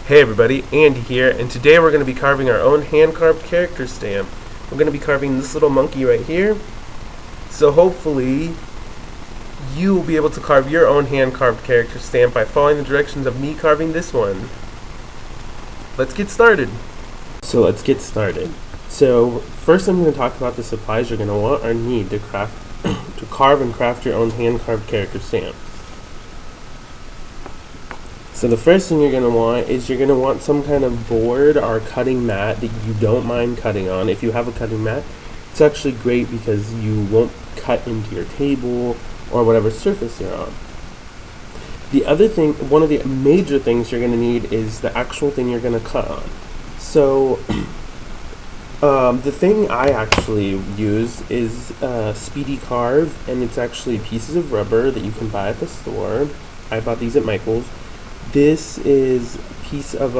Hey everybody, Andy here, and today we're going to be carving our own hand-carved character stamp. We're going to be carving this little monkey right here, so hopefully you will be able to carve your own hand-carved character stamp by following the directions of me carving this one. Let's get started. So first I'm going to talk about the supplies you're going to want or need to carve and craft your own hand-carved character stamp. So the first thing you're going to want is you're going to want some kind of board or cutting mat that you don't mind cutting on. If you have a cutting mat, it's actually great because you won't cut into your table or whatever surface you're on. The other thing, one of the major things you're going to need is the actual thing you're going to cut on. So the thing I actually use is Speedy Carve, and it's actually pieces of rubber that you can buy at the store. I bought these at Michael's. This is a piece of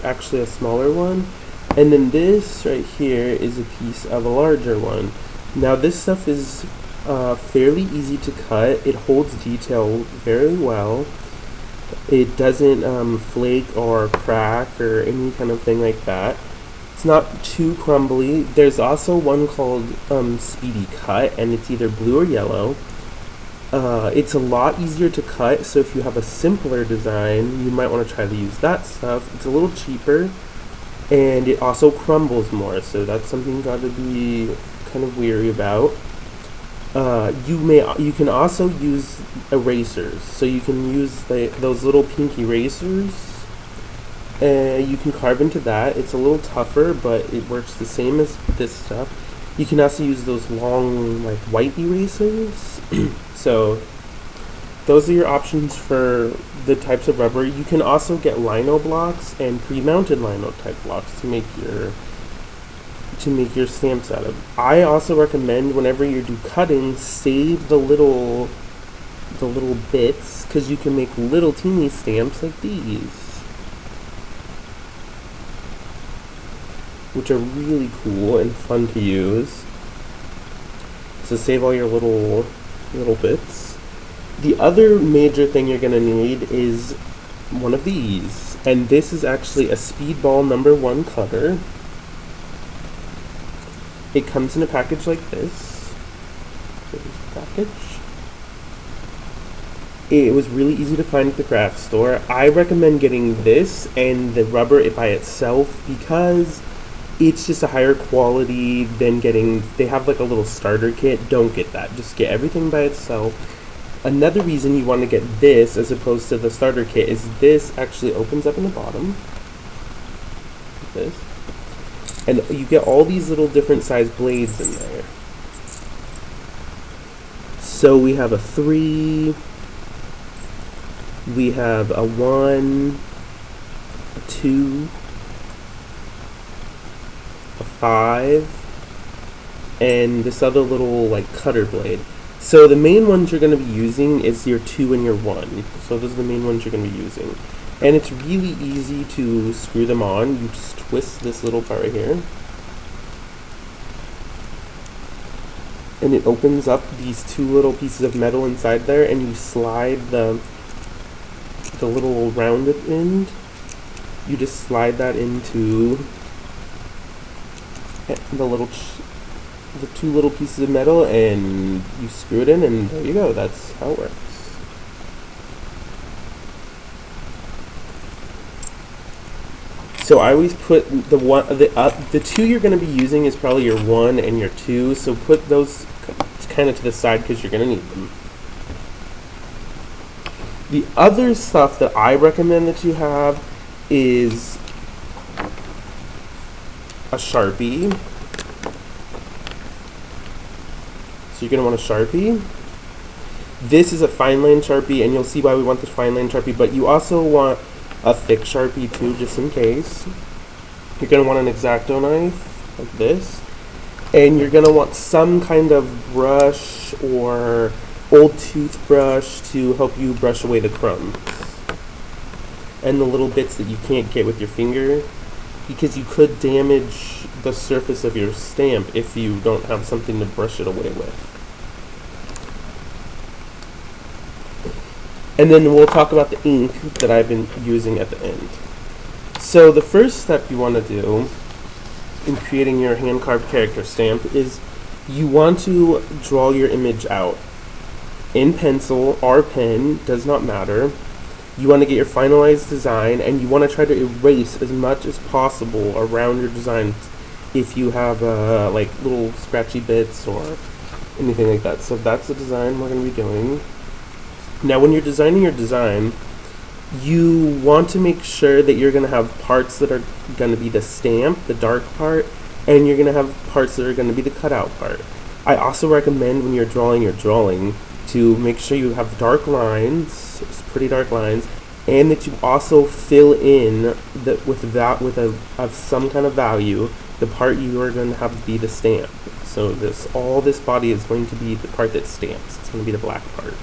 actually a smaller one, and then this right here is a piece of a larger one. Now this stuff is fairly easy to cut. It holds detail very well. It doesn't flake or crack or any kind of thing like that. It's not too crumbly. There's also one called Speedy Cut, and it's either blue or yellow. It's a lot easier to cut, so if you have a simpler design, you might want to try to use that stuff. It's a little cheaper, and it also crumbles more, so that's something you got to be kind of weary about. You can also use erasers, so you can use those little pink erasers, and you can carve into that. It's a little tougher, but it works the same as this stuff. You can also use those long, like, white erasers. So those are your options for the types of rubber. You can also get lino blocks and pre-mounted lino type blocks to make your stamps out of. I also recommend whenever you do cutting, save the little bits, because you can make little teeny stamps like these, which are really cool and fun to use. So save all your little bits. The other major thing you're going to need is one of these, and this is actually a Speedball #1 cutter. It comes in a package like this. It was really easy to find at the craft store. I recommend getting this and the rubber by itself because it's just a higher quality than they have like a little starter kit. Don't get that. Just get everything by itself. Another reason you want to get this as opposed to the starter kit is this actually opens up in the bottom. Like this. And you get all these little different size blades in there. So we have a 3, we have a 1, a 2, 5, and this other little like cutter blade. So the main ones you're going to be using is your 2 and your 1. So those are the main ones you're going to be using. And it's really easy to screw them on. You just twist this little part right here, and it opens up these 2 little pieces of metal inside there, and you slide the little rounded end. You just slide that into the 2 little pieces of metal, and you screw it in, and there you go. That's how it works. So I always put the 2 you're going to be using is probably your 1 and your 2. So put those kind of to the side because you're going to need them. The other stuff that I recommend that you have is a Sharpie. So you're going to want a Sharpie. This is a fine line Sharpie, and you'll see why we want this fine line Sharpie, but you also want a thick Sharpie too, just in case. You're going to want an X-Acto knife, like this. And you're going to want some kind of brush or old toothbrush to help you brush away the crumbs and the little bits that you can't get with your finger, because you could damage the surface of your stamp if you don't have something to brush it away with. And then we'll talk about the ink that I've been using at the end. So the first step you want to do in creating your hand-carved character stamp is you want to draw your image out in pencil or pen, does not matter. You want to get your finalized design, and you want to try to erase as much as possible around your design if you have like little scratchy bits or anything like that. So that's the design we're going to be doing. Now when you're designing your design, you want to make sure that you're going to have parts that are going to be the stamp, the dark part, and you're going to have parts that are going to be the cutout part. I also recommend when you're drawing your drawing to make sure you have dark lines, pretty dark lines, and that you also fill in of some kind of value the part you are going to have be the stamp. So all this body is going to be the part that stamps. It's going to be the black part.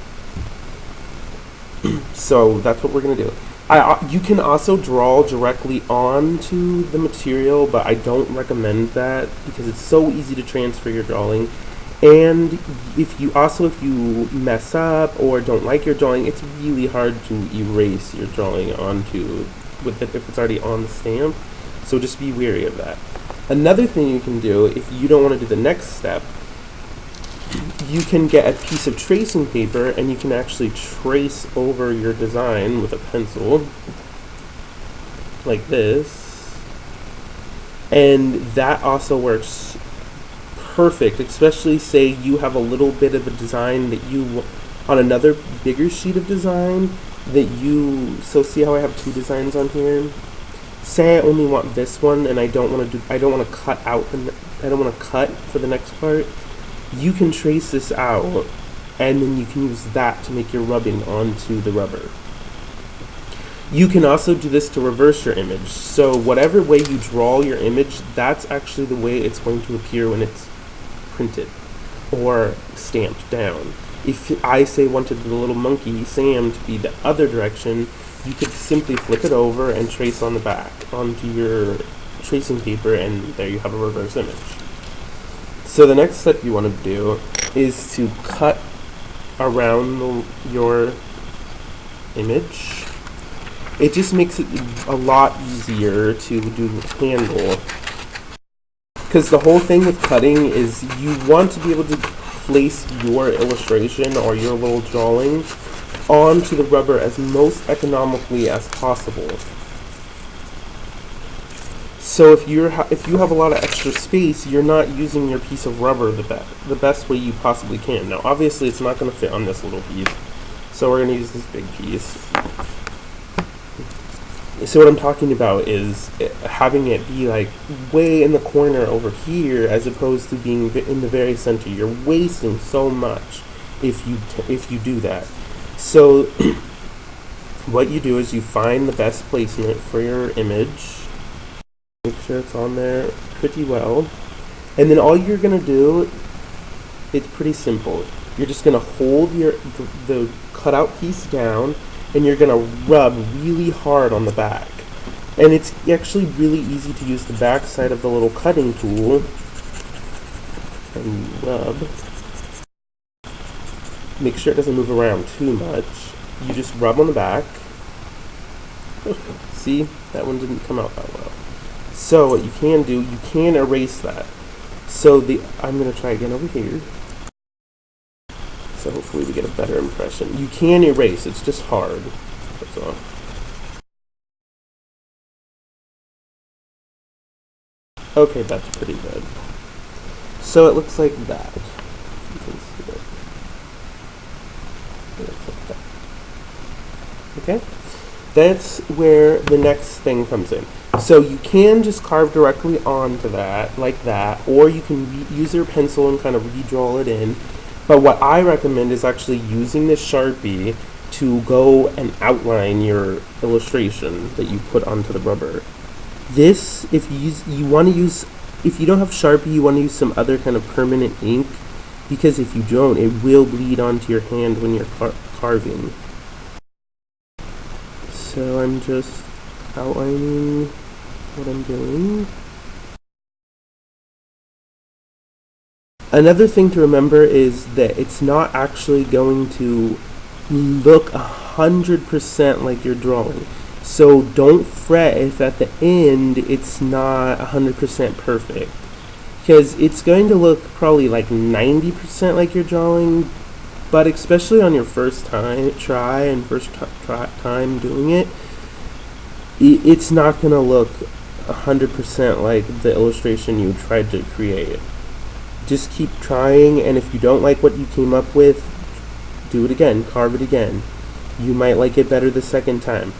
So that's what we're going to do. You can also draw directly onto the material, but I don't recommend that because it's so easy to transfer your drawing. And if you mess up or don't like your drawing, it's really hard to erase your drawing if it's already on the stamp. So just be wary of that. Another thing you can do, if you don't want to do the next step, you can get a piece of tracing paper and you can actually trace over your design with a pencil like this, and that also works perfect, especially say you have a little bit of a design that you on another bigger sheet of design so see how I have two designs on here. Say I only want this one and I don't want to cut for the next part. You can trace this out, and then you can use that to make your rubbing onto the rubber. You can also do this to reverse your image. So whatever way you draw your image, that's actually the way it's going to appear when it's printed or stamped down. If I wanted the little monkey Sam to be the other direction, you could simply flip it over and trace on the back onto your tracing paper, and there you have a reverse image. So the next step you want to do is to cut around your image. It just makes it a lot easier to handle. Because the whole thing with cutting is you want to be able to place your illustration or your little drawing onto the rubber as most economically as possible. So if you have a lot of extra space, you're not using your piece of rubber the best way you possibly can. Now obviously it's not going to fit on this little piece, so we're going to use this big piece. So what I'm talking about is having it be like way in the corner over here as opposed to being in the very center. You're wasting so much if you do that. So what you do is you find the best placement for your image. Make sure it's on there pretty well. And then all you're going to do, it's pretty simple. You're just going to hold the cutout piece down, and you're going to rub really hard on the back. And it's actually really easy to use the back side of the little cutting tool and rub. Make sure it doesn't move around too much. You just rub on the back. See, that one didn't come out that well. So what you can do, you can erase that. So I'm going to try again over here. So hopefully we get a better impression. You can erase, it's just hard. That's all. Okay, that's pretty good. So it looks like that. You can see it. It looks like that. Okay? That's where the next thing comes in. So you can just carve directly onto that, like that, or you can use your pencil and kind of redraw it in. But what I recommend is actually using this Sharpie to go and outline your illustration that you put onto the rubber. This, if you don't have Sharpie, you want to use some other kind of permanent ink, because if you don't, it will bleed onto your hand when you're carving. So I'm just outlining what I'm doing. Another thing to remember is that it's not actually going to look 100% like you're drawing. So don't fret if at the end it's not 100% perfect, because it's going to look probably like 90% like you're drawing, but especially on your first time time doing it, it's not going to look 100% like the illustration you tried to create. Just keep trying, and if you don't like what you came up with, do it again, carve it again. You might like it better the second time.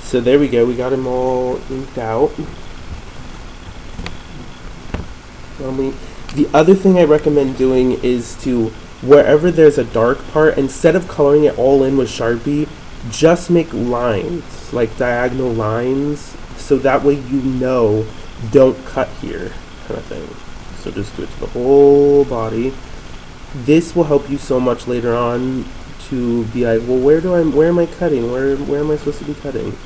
So there we go, we got them all inked out. The other thing I recommend doing is to, wherever there's a dark part, instead of coloring it all in with Sharpie, just make lines, like diagonal lines, so that way you know, don't cut here, kind of thing. So just do it to the whole body. This will help you so much later on to be like, well, where am I cutting? Where am I supposed to be cutting?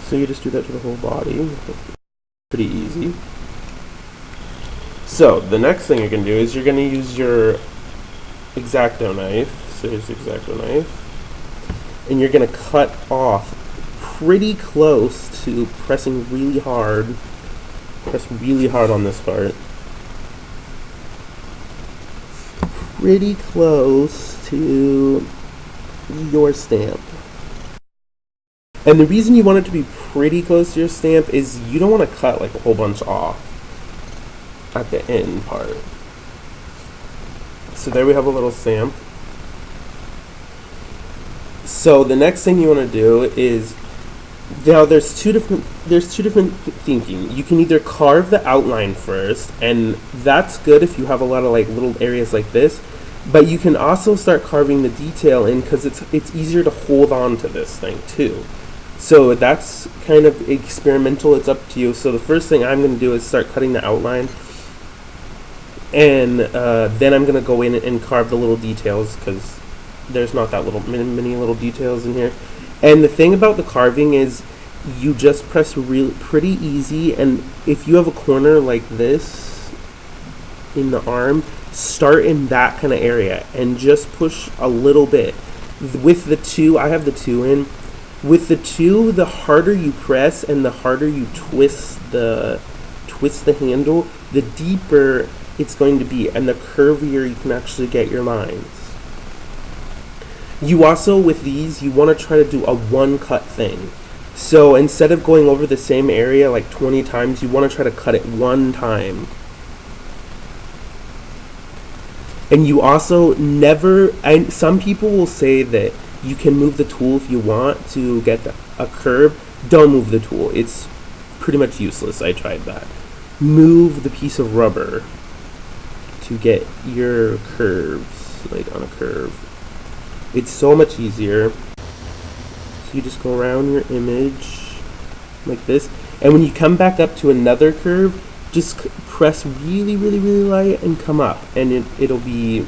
So you just do that to the whole body. Pretty easy. So the next thing you're going to do is you're going to use your X-Acto knife. So here's the X-Acto knife. And you're going to cut off pretty close to pressing really hard. Press really hard on this part. Pretty close to your stamp. And the reason you want it to be pretty close to your stamp is you don't want to cut like a whole bunch off at the end part. So there we have a little stamp. So the next thing you want to do is, now there's two different thinking. You can either carve the outline first, and that's good if you have a lot of like little areas like this, but you can also start carving the detail in, because it's easier to hold on to this thing too. So that's kind of experimental, it's up to you. So the first thing I'm going to do is start cutting the outline, and then I'm going to go in and carve the little details, because there's not that many little details in here. And the thing about the carving is you just press pretty easy, and if you have a corner like this in the arm, start in that kind of area and just push a little bit. With the two, I have the two in. With the two, the harder you press and the harder you twist the handle, the deeper it's going to be, and the curvier you can actually get your lines. You also, with these, you want to try to do a one-cut thing. So instead of going over the same area like 20 times, you want to try to cut it one time. And you also never, and some people will say that you can move the tool if you want to get a curve. Don't move the tool. It's pretty much useless. I tried that. Move the piece of rubber to get your curves, like on a curve. It's so much easier. So you just go around your image like this, and when you come back up to another curve, just press really, really, really light and come up, and it'll be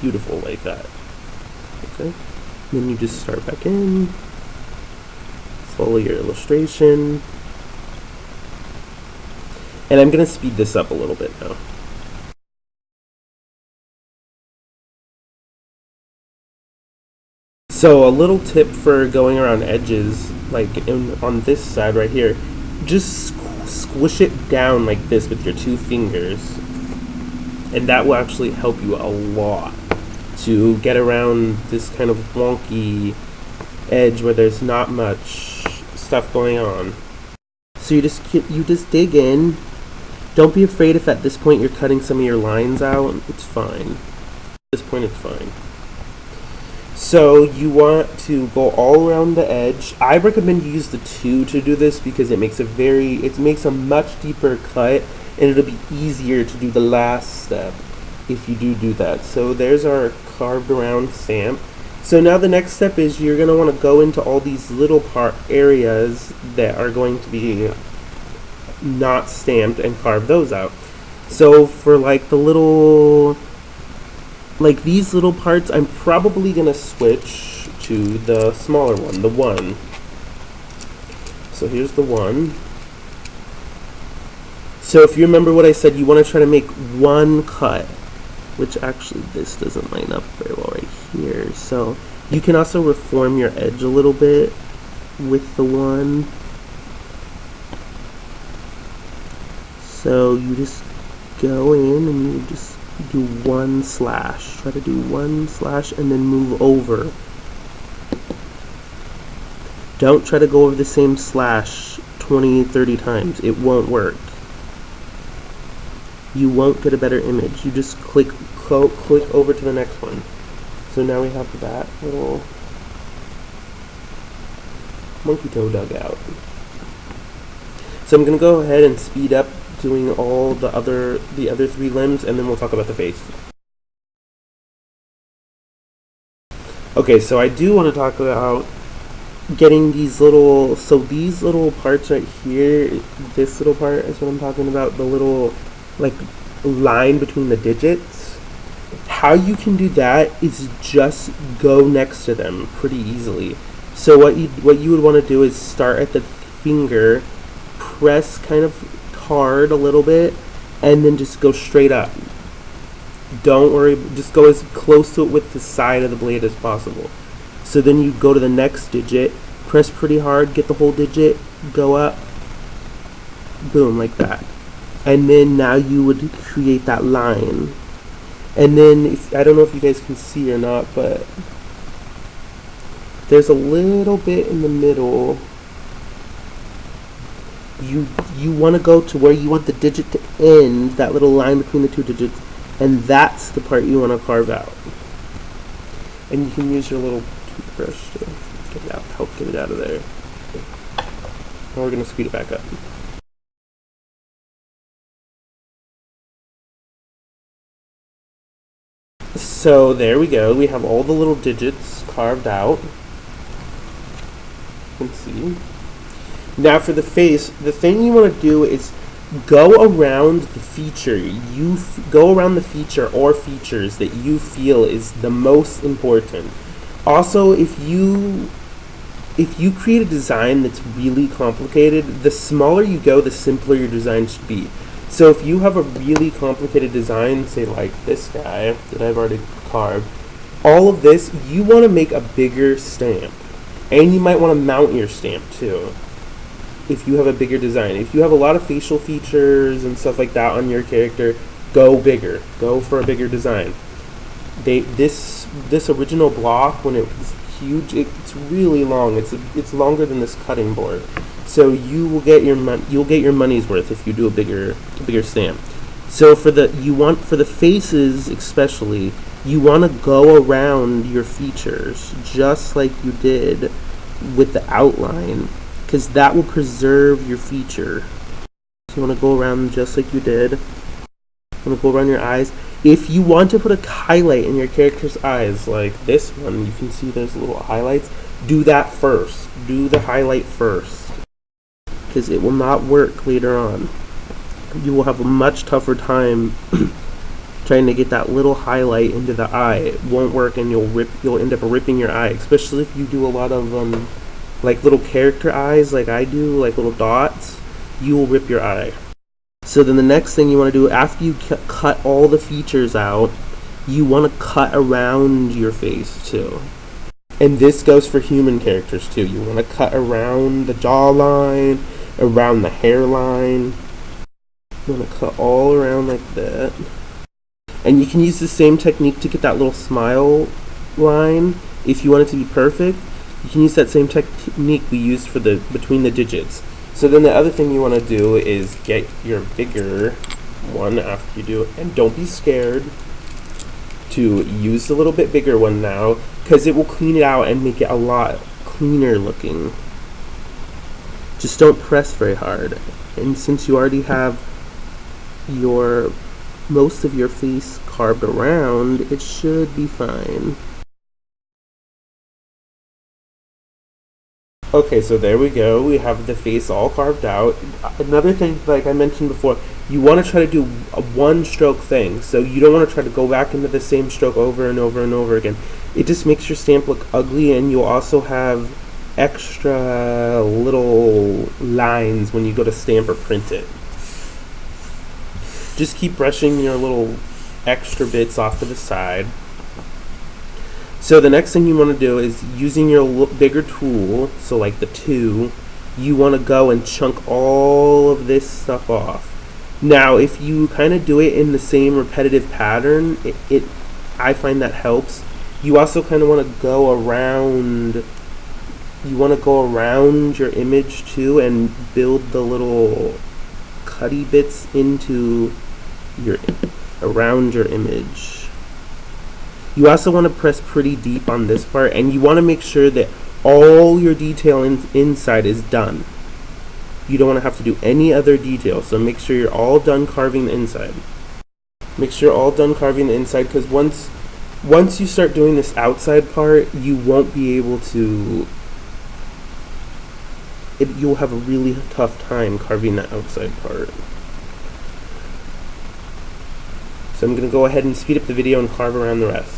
beautiful like that. Okay. Then you just start back in, follow your illustration, and I'm going to speed this up a little bit now. So a little tip for going around edges, like on this side right here, just squish it down like this with your two fingers, and that will actually help you a lot to get around this kind of wonky edge where there's not much stuff going on. So you just dig in. Don't be afraid if at this point you're cutting some of your lines out. It's fine. At this point it's fine. So you want to go all around the edge. I recommend you use the two to do this because it makes a much deeper cut, and it'll be easier to do the last step if you do that. So there's our carved around stamp. So now the next step is you're going to want to go into all these little areas that are going to be not stamped and carve those out. So for like the little, like these little parts, I'm probably going to switch to the smaller one, the 1. So here's the 1. So if you remember what I said, you want to try to make one cut, which actually this doesn't line up very well right here. So You can also reform your edge a little bit with the one. So you just go in and you just do one slash. Try to do one slash and then move over. Don't try to go over the same slash 20, 30 times. It won't work. You won't get a better image. You just click over to the next one. So now we have that little monkey toe dug out. So I'm gonna go ahead and speed up doing all the other 3 limbs, and then we'll talk about the face. Okay, so I do want to talk about getting these little, so these little parts right here, this little part is what I'm talking about, the little like line between the digits. How you can do that is just go next to them pretty easily. So what you would want to do is start at the finger, press kind of hard a little bit, and then just go straight up. Don't worry, just go as close to it with the side of the blade as possible. So then you go to the next digit, press pretty hard, get the whole digit, go up, boom, like that. And then now you would create that line. And then, I don't know if you guys can see or not, but there's a little bit in the middle. You want to go to where you want the digit to end, that little line between the 2 digits, and that's the part you want to carve out. And you can use your little toothbrush to get it out, help get it out of there. Now we're going to speed it back up. So there we go. We have all the little digits carved out. You can see. Now for the face, the thing you want to do is go around the feature. Go around the feature or features that you feel is the most important. Also, if you create a design that's really complicated, the smaller you go, the simpler your design should be. So if you have a really complicated design, say like this guy that I've already carved, all of this, you want to make a bigger stamp. And you might want to mount your stamp too, if you have a bigger design. If you have a lot of facial features and stuff like that on your character, go bigger. Go for a bigger design. This original block, when it was huge, it's really long. It's longer than this cutting board. So you'll get your money's worth if you do a bigger stamp. So for the faces especially, you want to go around your features just like you did with the outline, because that will preserve your feature. So you want to go around just like you did. You want to go around your eyes. If you want to put a highlight in your character's eyes, like this one, you can see there's little highlights. Do that first. Do the highlight first, because it will not work later on. You will have a much tougher time trying to get that little highlight into the eye. It won't work, and you'll end up ripping your eye, especially if you do a lot of like little character eyes like I do, like little dots. You will rip your eye. So then the next thing you want to do, after you cut all the features out, you want to cut around your face too. And this goes for human characters too. You want to cut around the jawline, around the hairline. You want to cut all around like that. And you can use the same technique to get that little smile line. If you want it to be perfect, you can use that same technique we used for the between the digits. So then the other thing you want to do is get your bigger one after you do it. And don't be scared to use a little bit bigger one now, because it will clean it out and make it a lot cleaner looking. Just don't press very hard. And since you already have most of your face carved around, it should be fine. Okay, so there we go. We have the face all carved out. Another thing, like I mentioned before, you want to try to do a one-stroke thing. So you don't want to try to go back into the same stroke over and over and over again. It just makes your stamp look ugly, and you'll also have extra little lines when you go to stamp or print it. Just keep brushing your little extra bits off to the side. So the next thing you want to do is using your bigger tool, so like the 2, you want to go and chunk all of this stuff off. Now, if you kind of do it in the same repetitive pattern, I find that helps. You also kind of want to go around. You want to go around your image too and build the little cutty bits into around your image. You also want to press pretty deep on this part, and you want to make sure that all your detail inside is done. You don't want to have to do any other detail, so make sure you're all done carving the inside. Make sure you're all done carving the inside, because once you start doing this outside part, you won't be able to. You'll have a really tough time carving that outside part. So I'm going to go ahead and speed up the video and carve around the rest.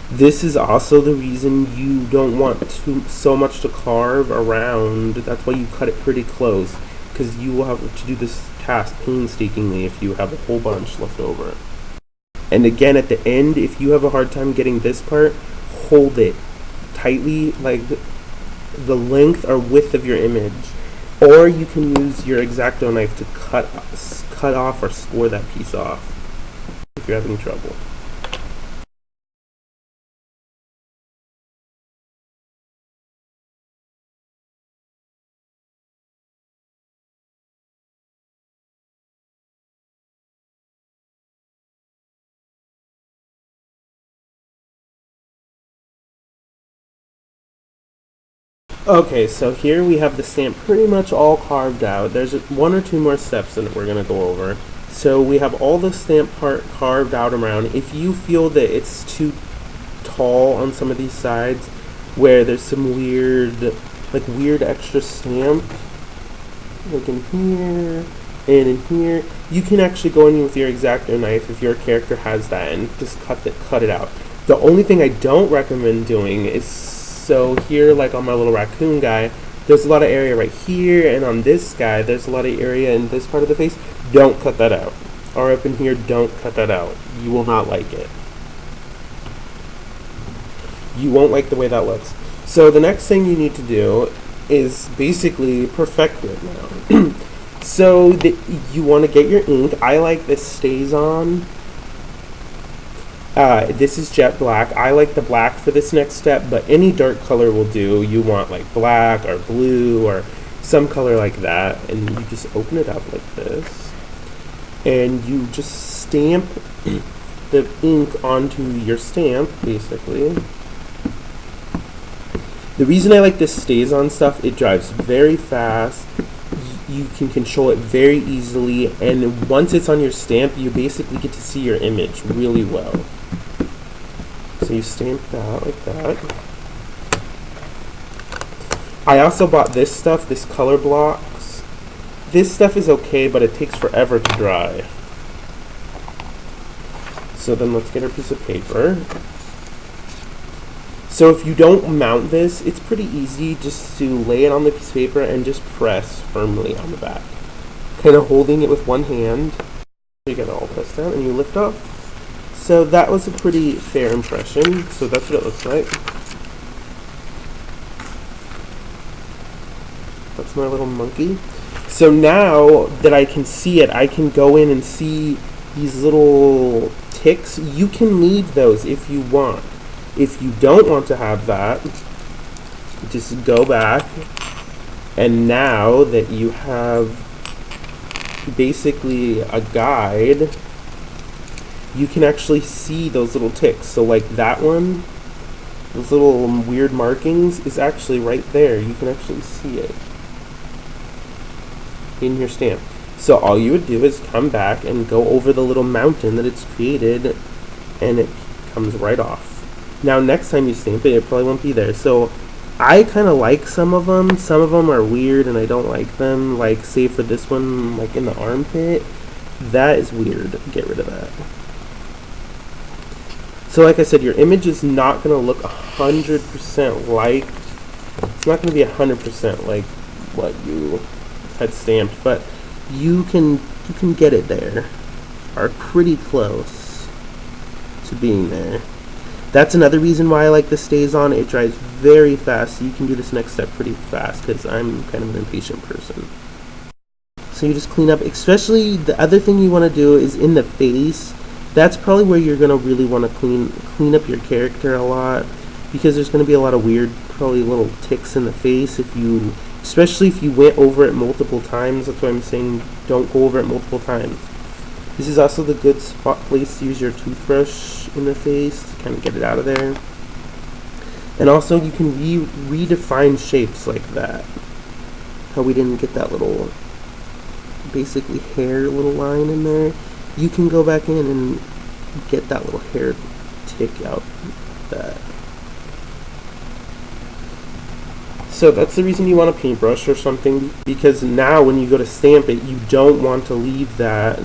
This is also the reason you don't want so much to carve around. That's why you cut it pretty close, because you will have to do this task painstakingly if you have a whole bunch left over. And again, at the end, if you have a hard time getting this part, hold it tightly, like the length or width of your image, or you can use your X-Acto knife to cut off or score that piece off if you're having trouble. Okay, so here we have the stamp pretty much all carved out. There's 1 or 2 more steps that we're going to go over. So we have all the stamp part carved out around. If you feel that it's too tall on some of these sides, where there's some weird extra stamp, like in here and in here, you can actually go in with your X-Acto knife if your character has that and just cut it out. The only thing I don't recommend doing is, so here, like on my little raccoon guy, there's a lot of area right here, and on this guy, there's a lot of area in this part of the face. Don't cut that out. Or up in here, don't cut that out. You will not like it. You won't like the way that looks. So the next thing you need to do is basically perfect it now. So you want to get your ink. I like this StazOn. This is jet black. I like the black for this next step, but any dark color will do. You want like black or blue or some color like that, and you just open it up like this, and you just stamp the ink onto your stamp, basically. The reason I like this StazOn stuff, it dries very fast. You can control it very easily, and once it's on your stamp, you basically get to see your image really well. So you stamp that like that. I also bought this stuff, this color blocks. This stuff is okay, but it takes forever to dry. So then let's get our piece of paper. So if you don't mount this, it's pretty easy just to lay it on the piece of paper and just press firmly on the back. Kind of holding it with one hand. You get it all pressed down and you lift up. So that was a pretty fair impression. So that's what it looks like. That's my little monkey. So now that I can see it, I can go in and see these little ticks. You can leave those if you want. If you don't want to have that, just go back, and now that you have basically a guide, you can actually see those little ticks. So like that one, those little weird markings is actually right there. You can actually see it in your stamp. So all you would do is come back and go over the little mountain that it's created, and it comes right off. Now next time you stamp it, it probably won't be there. So I kind of like some of them. Some of them are weird and I don't like them. Like say for this one, like in the armpit, that is weird. Get rid of that. So like I said, your image is not going to look 100% like, it's not going to be 100% like what you had stamped, but you can get it there, or pretty close to being there. That's another reason why I like the stays on. It dries very fast, so you can do this next step pretty fast because I'm kind of an impatient person. So you just clean up, especially the other thing you want to do is in the face. That's probably where you're going to really want to clean up your character a lot, because there's going to be a lot of weird, probably little ticks in the face especially if you went over it multiple times. That's why I'm saying don't go over it multiple times. This is also the good place to use your toothbrush in the face to kind of get it out of there. And also you can redefine shapes like that. How we didn't get that little, basically hair little line in there. You can go back in and get that little hair tick out that. So that's the reason you want a paintbrush or something, because now when you go to stamp it, you don't want to leave that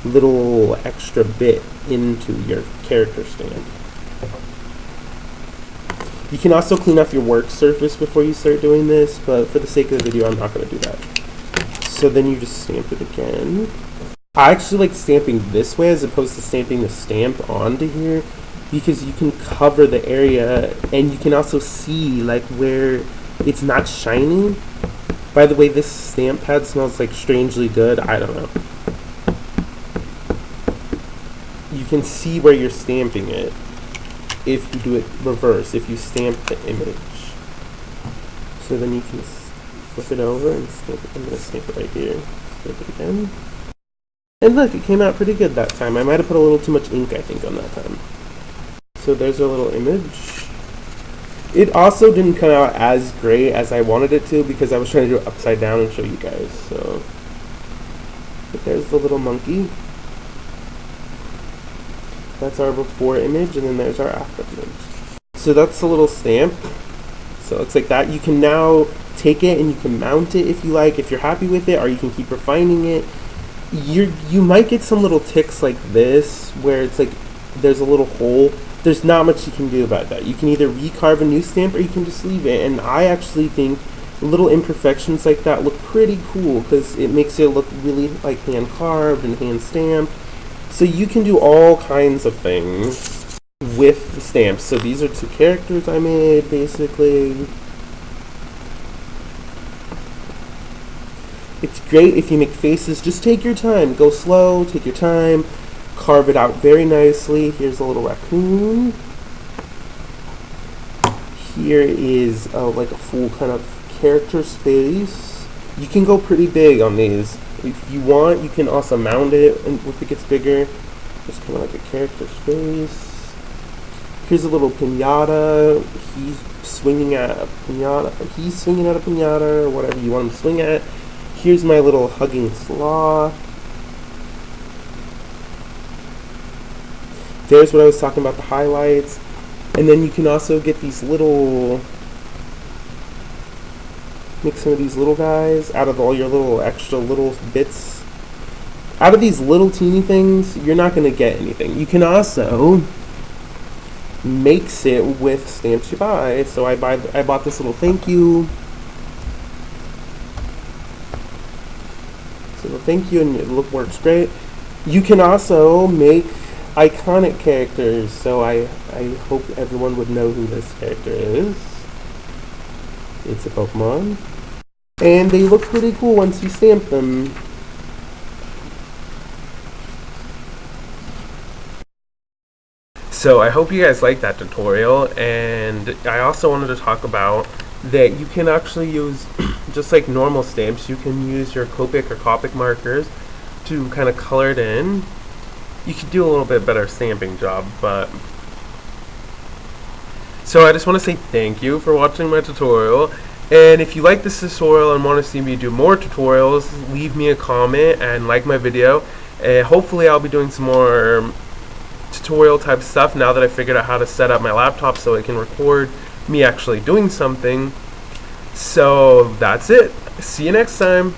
little extra bit into your character stamp. You can also clean off your work surface before you start doing this, but for the sake of the video, I'm not going to do that. So then you just stamp it again. I actually like stamping this way as opposed to stamping the stamp onto here, because you can cover the area and you can also see like where it's not shiny. By the way, this stamp pad smells like strangely good. I don't know. You can see where you're stamping it if you do it reverse, if you stamp the image. So then you can flip it over and stamp it. I'm going to stamp it right here. Stamp it again. And look, it came out pretty good that time. I might have put a little too much ink, I think, on that time. So there's our little image. It also didn't come out as great as I wanted it to because I was trying to do it upside down and show you guys. So, but there's the little monkey. That's our before image, and then there's our after image. So that's the little stamp. So it looks like that. You can now take it and you can mount it if you like, if you're happy with it, or you can keep refining it. You might get some little ticks like this where it's like there's a little hole. There's not much you can do about that. You can either recarve a new stamp or you can just leave it. And I actually think little imperfections like that look pretty cool because it makes it look really like hand carved and hand stamped. So you can do all kinds of things with the stamps. So these are 2 characters I made basically. It's great if you make faces. Just take your time. Go slow, take your time. Carve it out very nicely. Here's a little raccoon. Here is like a full kind of character's face. You can go pretty big on these. If you want, you can also mount it and if it gets bigger. Just kind of like a character's face. Here's a little piñata. He's swinging at a piñata. He's swinging at a piñata or whatever you want him to swing at. Here's my little hugging sloth. There's what I was talking about, the highlights. And then you can also get these little, make some of these little guys out of all your little extra little bits. Out of these little teeny things, you're not going to get anything. You can also mix it with stamps you buy. So I bought this little thank you. So the thank you, and it works great. You can also make iconic characters, so I hope everyone would know who this character is. It's a Pokemon. And they look pretty cool once you stamp them. So I hope you guys liked that tutorial, and I also wanted to talk about that you can actually use, just like normal stamps, you can use your Copic or Copic markers to kind of color it in. You could do a little bit better stamping job, but so I just want to say thank you for watching my tutorial, and if you like this tutorial and want to see me do more tutorials, leave me a comment and like my video, and hopefully I'll be doing some more tutorial type stuff now that I figured out how to set up my laptop so it can record me actually doing something. So that's it. See you next time.